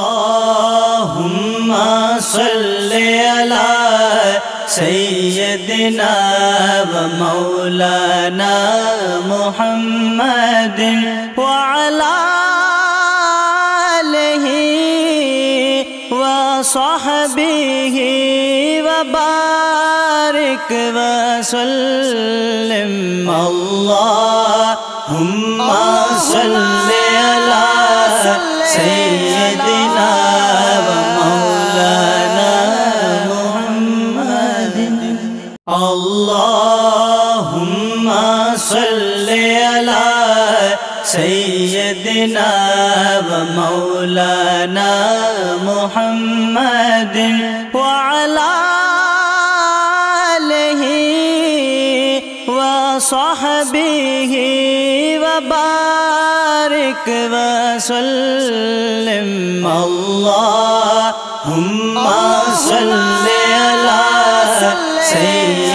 اللهم صل على سيدنا ومولانا محمد وعلى آله وصحبه وبارك وسلم اللهم صل على سيدنا ومولانا محمد اللهم صل على سيدنا ومولانا محمد وعلى آله وصحبه وبارك وسلم اللهم صل على سيدنا